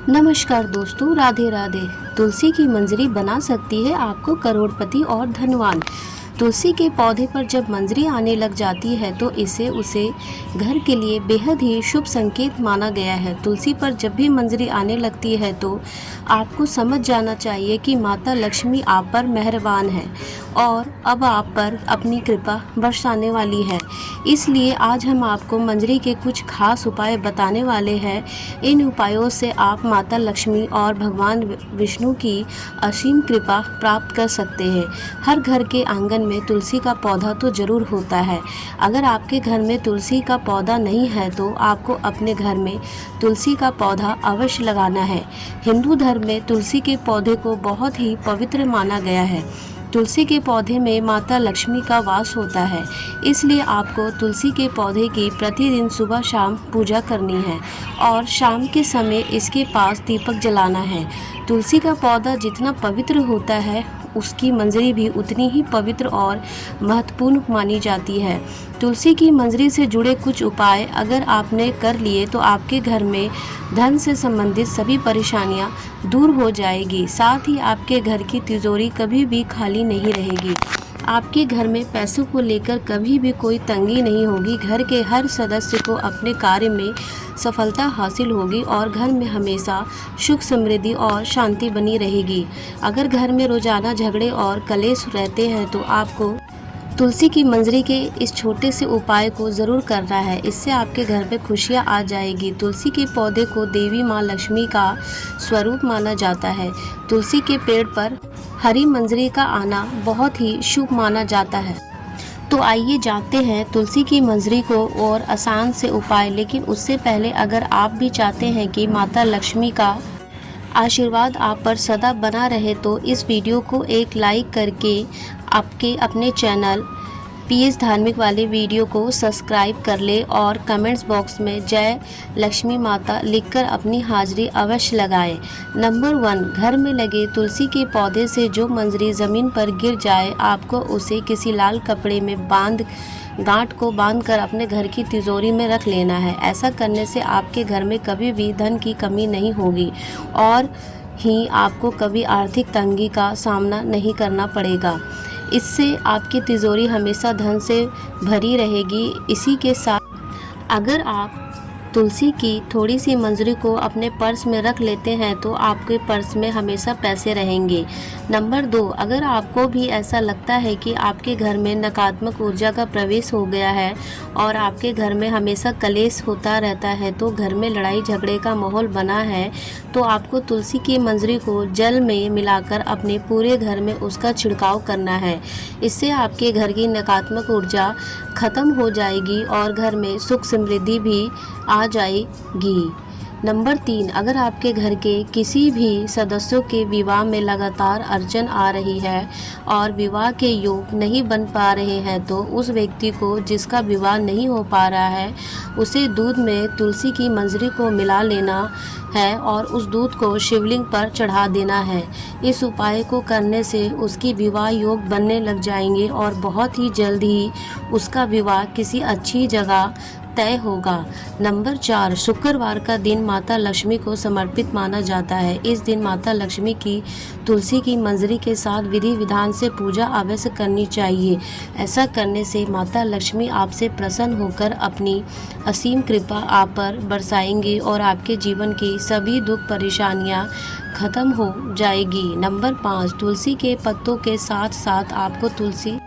नमस्कार दोस्तों, राधे राधे। तुलसी की मंजरी बना सकती है आपको करोड़पति और धनवान। तुलसी के पौधे पर जब मंजरी आने लग जाती है तो इसे उसे घर के लिए बेहद ही शुभ संकेत माना गया है। तुलसी पर जब भी मंजरी आने लगती है तो आपको समझ जाना चाहिए कि माता लक्ष्मी आप पर मेहरबान है और अब आप पर अपनी कृपा बरसाने वाली है। इसलिए आज हम आपको मंजरी के कुछ खास उपाय बताने वाले हैं। इन उपायों से आप माता लक्ष्मी और भगवान विष्णु की असीम कृपा प्राप्त कर सकते हैं। हर घर के आंगन में तुलसी का पौधा तो जरूर होता है। अगर आपके घर में तुलसी का पौधा नहीं है तो आपको अपने घर में तुलसी का पौधा अवश्य लगाना है। हिंदू धर्म में तुलसी के पौधे को बहुत ही पवित्र माना गया है। तुलसी के पौधे में माता लक्ष्मी का वास होता है, इसलिए आपको तुलसी के पौधे की प्रतिदिन सुबह शाम पूजा करनी है और शाम के समय इसके पास दीपक जलाना है। तुलसी का पौधा जितना पवित्र होता है उसकी मंजरी भी उतनी ही पवित्र और महत्वपूर्ण मानी जाती है। तुलसी की मंजरी से जुड़े कुछ उपाय अगर आपने कर लिए तो आपके घर में धन से संबंधित सभी परेशानियां दूर हो जाएगी। साथ ही आपके घर की तिजोरी कभी भी खाली नहीं रहेगी। आपके घर में पैसों को लेकर कभी भी कोई तंगी नहीं होगी। घर के हर सदस्य को अपने कार्य में सफलता हासिल होगी और घर में हमेशा सुख समृद्धि और शांति बनी रहेगी। अगर घर में रोजाना झगड़े और कलेश रहते हैं तो आपको तुलसी की मंजरी के इस छोटे से उपाय को ज़रूर करना है। इससे आपके घर में खुशियाँ आ जाएगी। तुलसी के पौधे को देवी माँ लक्ष्मी का स्वरूप माना जाता है। तुलसी के पेड़ पर हरी मंजरी का आना बहुत ही शुभ माना जाता है। तो आइए जानते हैं तुलसी की मंजरी को और आसान से उपाय। लेकिन उससे पहले अगर आप भी चाहते हैं कि माता लक्ष्मी का आशीर्वाद आप पर सदा बना रहे तो इस वीडियो को एक लाइक करके आपके अपने चैनल पीएस धार्मिक वाले वीडियो को सब्सक्राइब कर ले और कमेंट्स बॉक्स में जय लक्ष्मी माता लिखकर अपनी हाजिरी अवश्य लगाएं। नंबर 1, घर में लगे तुलसी के पौधे से जो मंजरी ज़मीन पर गिर जाए आपको उसे किसी लाल कपड़े में गांठ को बांधकर अपने घर की तिजोरी में रख लेना है। ऐसा करने से आपके घर में कभी भी धन की कमी नहीं होगी और ही आपको कभी आर्थिक तंगी का सामना नहीं करना पड़ेगा। इससे आपकी तिजोरी हमेशा धन से भरी रहेगी। इसी के साथ अगर आप तुलसी की थोड़ी सी मंजरी को अपने पर्स में रख लेते हैं तो आपके पर्स में हमेशा पैसे रहेंगे। नंबर 2, अगर आपको भी ऐसा लगता है कि आपके घर में नकारात्मक ऊर्जा का प्रवेश हो गया है और आपके घर में हमेशा कलेश होता रहता है तो घर में लड़ाई झगड़े का माहौल बना है तो आपको तुलसी की मंजरी को जल में मिलाकर अपने पूरे घर में उसका छिड़काव करना है। इससे आपके घर की नकारात्मक ऊर्जा खत्म हो जाएगी और घर में सुख समृद्धि भी आ जाएगी। नंबर 3, अगर आपके घर के किसी भी सदस्यों के विवाह में लगातार अड़चन आ रही है और विवाह के योग नहीं बन पा रहे हैं तो उस व्यक्ति को जिसका विवाह नहीं हो पा रहा है उसे दूध में तुलसी की मंजरी को मिला लेना है और उस दूध को शिवलिंग पर चढ़ा देना है। इस उपाय को करने से उसकी विवाह योग बनने लग जाएंगे और बहुत ही जल्द ही उसका विवाह किसी अच्छी जगह तय होगा। नंबर 4, शुक्रवार का दिन माता लक्ष्मी को समर्पित माना जाता है। इस दिन माता लक्ष्मी की तुलसी की मंजरी के साथ विधि विधान से पूजा अवश्य करनी चाहिए। ऐसा करने से माता लक्ष्मी आपसे प्रसन्न होकर अपनी असीम कृपा आप पर बरसाएंगी और आपके जीवन की सभी दुख परेशानियां खत्म हो जाएगी। नंबर 5, तुलसी के पत्तों के साथ साथ आपको तुलसी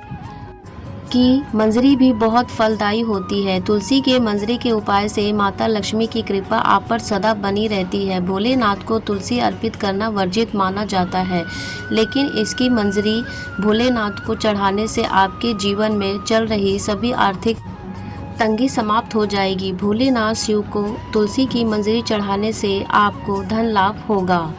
की मंजरी भी बहुत फलदायी होती है। तुलसी के मंजरी के उपाय से माता लक्ष्मी की कृपा आप पर सदा बनी रहती है। भोलेनाथ को तुलसी अर्पित करना वर्जित माना जाता है, लेकिन इसकी मंजरी भोलेनाथ को चढ़ाने से आपके जीवन में चल रही सभी आर्थिक तंगी समाप्त हो जाएगी। भोलेनाथ शिव को तुलसी की मंजरी चढ़ाने से आपको धन लाभ होगा।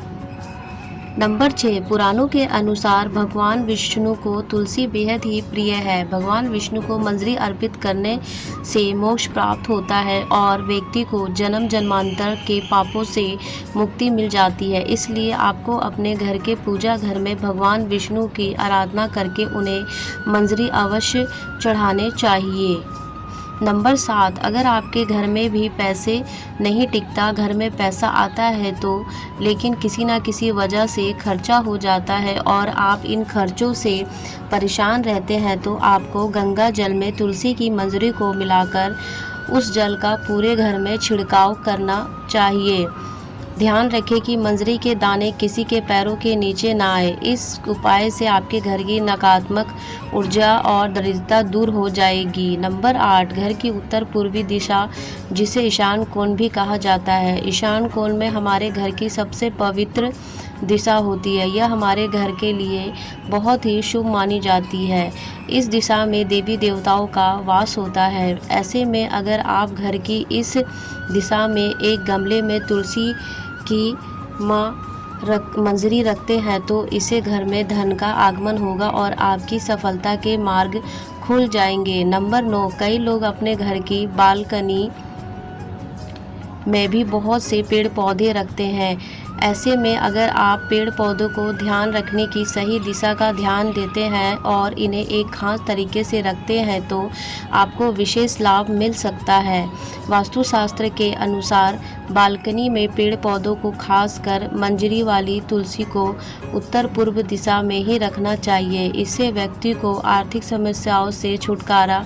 नंबर 6, पुराणों के अनुसार भगवान विष्णु को तुलसी बेहद ही प्रिय है। भगवान विष्णु को मंजरी अर्पित करने से मोक्ष प्राप्त होता है और व्यक्ति को जन्म जन्मांतर के पापों से मुक्ति मिल जाती है। इसलिए आपको अपने घर के पूजा घर में भगवान विष्णु की आराधना करके उन्हें मंजरी अवश्य चढ़ाने चाहिए। नंबर 7, अगर आपके घर में भी पैसे नहीं टिकता, घर में पैसा आता है तो लेकिन किसी ना किसी वजह से खर्चा हो जाता है और आप इन खर्चों से परेशान रहते हैं, तो आपको गंगा जल में तुलसी की मंजरी को मिलाकर उस जल का पूरे घर में छिड़काव करना चाहिए। ध्यान रखें कि मंजरी के दाने किसी के पैरों के नीचे ना आए। इस उपाय से आपके घर की नकारात्मक ऊर्जा और दरिद्रता दूर हो जाएगी। नंबर 8, घर की उत्तर पूर्वी दिशा, जिसे ईशान कोण भी कहा जाता है। ईशान कोण में हमारे घर की सबसे पवित्र दिशा होती है। यह हमारे घर के लिए बहुत ही शुभ मानी जाती है। इस दिशा में देवी देवताओं का वास होता है। ऐसे में अगर आप घर की इस दिशा में एक गमले में तुलसी की मंजरी रखते हैं तो इससे घर में धन का आगमन होगा और आपकी सफलता के मार्ग खुल जाएंगे। नंबर 9, कई लोग अपने घर की बालकनी में भी बहुत से पेड़ पौधे रखते हैं। ऐसे में अगर आप पेड़ पौधों को ध्यान रखने की सही दिशा का ध्यान देते हैं और इन्हें एक खास तरीके से रखते हैं तो आपको विशेष लाभ मिल सकता है। वास्तुशास्त्र के अनुसार बालकनी में पेड़ पौधों को खासकर मंजरी वाली तुलसी को उत्तर पूर्व दिशा में ही रखना चाहिए। इससे व्यक्ति को आर्थिक समस्याओं से छुटकारा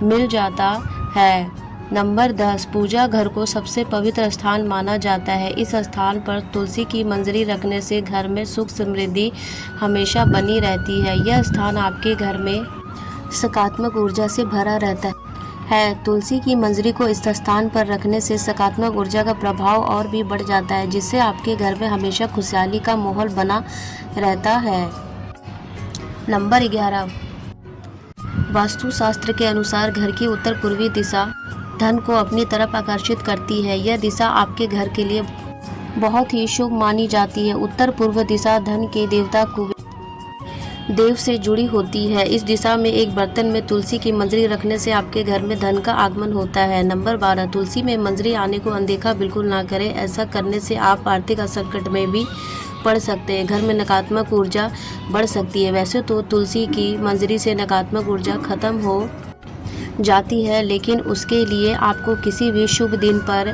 मिल जाता है। नंबर 10, पूजा घर को सबसे पवित्र स्थान माना जाता है। इस स्थान पर तुलसी की मंजरी रखने से घर में सुख समृद्धि हमेशा बनी रहती है। यह स्थान आपके घर में सकारात्मक ऊर्जा से भरा रहता है। तुलसी की मंजरी को इस स्थान पर रखने से सकारात्मक ऊर्जा का प्रभाव और भी बढ़ जाता है, जिससे आपके घर में हमेशा खुशहाली का माहौल बना रहता है। नंबर 11, वास्तुशास्त्र के अनुसार घर की उत्तर पूर्वी दिशा धन को अपनी तरफ आकर्षित करती है। यह दिशा आपके घर के लिए बहुत ही शुभ मानी जाती है। उत्तर पूर्व दिशा धन के देवता कुबेर देव से जुड़ी होती है। इस दिशा में एक बर्तन में तुलसी की मंजरी रखने से आपके घर में धन का आगमन होता है। नंबर 12, तुलसी में मंजरी आने को अनदेखा बिल्कुल ना करें। ऐसा करने से आप आर्थिक संकट में भी पड़ सकते हैं। घर में नकारात्मक ऊर्जा बढ़ सकती है। वैसे तो तुलसी की मंजरी से नकारात्मक ऊर्जा खत्म हो जाती है, लेकिन उसके लिए आपको किसी भी शुभ दिन पर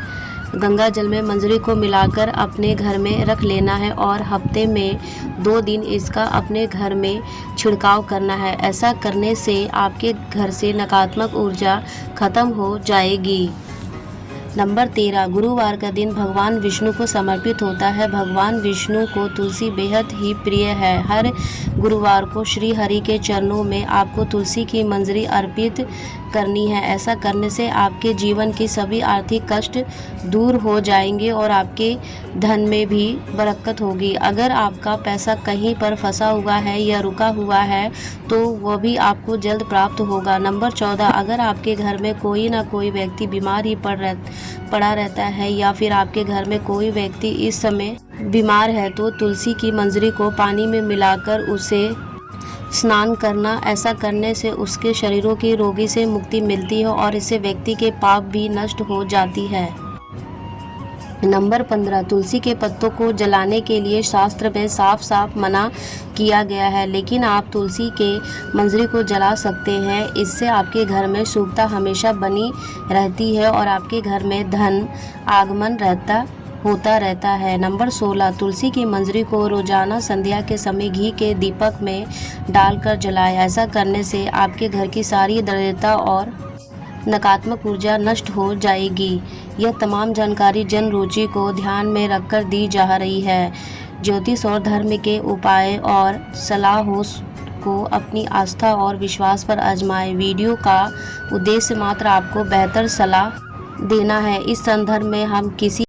गंगा जल में मंजरी को मिलाकर अपने घर में रख लेना है और हफ्ते में 2 दिन इसका अपने घर में छिड़काव करना है। ऐसा करने से आपके घर से नकारात्मक ऊर्जा खत्म हो जाएगी। नंबर 13, गुरुवार का दिन भगवान विष्णु को समर्पित होता है। भगवान विष्णु को तुलसी बेहद ही प्रिय है। हर गुरुवार को श्री हरि के चरणों में आपको तुलसी की मंजरी अर्पित करनी है। ऐसा करने से आपके जीवन की सभी आर्थिक कष्ट दूर हो जाएंगे और आपके धन में भी बरकत होगी। अगर आपका पैसा कहीं पर फंसा हुआ है या रुका हुआ है तो वह भी आपको जल्द प्राप्त होगा। नंबर 14, अगर आपके घर में कोई ना कोई व्यक्ति बीमार ही पड़ा रहता है या फिर आपके घर में कोई व्यक्ति इस समय बीमार है तो तुलसी की मंजरी को पानी में मिलाकर उसे स्नान करना। ऐसा करने से उसके शरीरों की रोगी से मुक्ति मिलती है और इससे व्यक्ति के पाप भी नष्ट हो जाती है। नंबर 15, तुलसी के पत्तों को जलाने के लिए शास्त्र में साफ साफ मना किया गया है, लेकिन आप तुलसी के मंजरी को जला सकते हैं। इससे आपके घर में शुभता हमेशा बनी रहती है और आपके घर में धन आगमन होता रहता है। नंबर 16, तुलसी की मंजरी को रोजाना संध्या के समय घी के दीपक में डालकर जलाएं। ऐसा करने से आपके घर की सारी दरिद्रता और नकारात्मक ऊर्जा नष्ट हो जाएगी। यह तमाम जानकारी जन रुचि को ध्यान में रखकर दी जा रही है। ज्योतिष और धर्म के उपाय और सलाहों को अपनी आस्था और विश्वास पर आजमाएं। वीडियो का उद्देश्य मात्र आपको बेहतर सलाह देना है। इस संदर्भ में हम किसी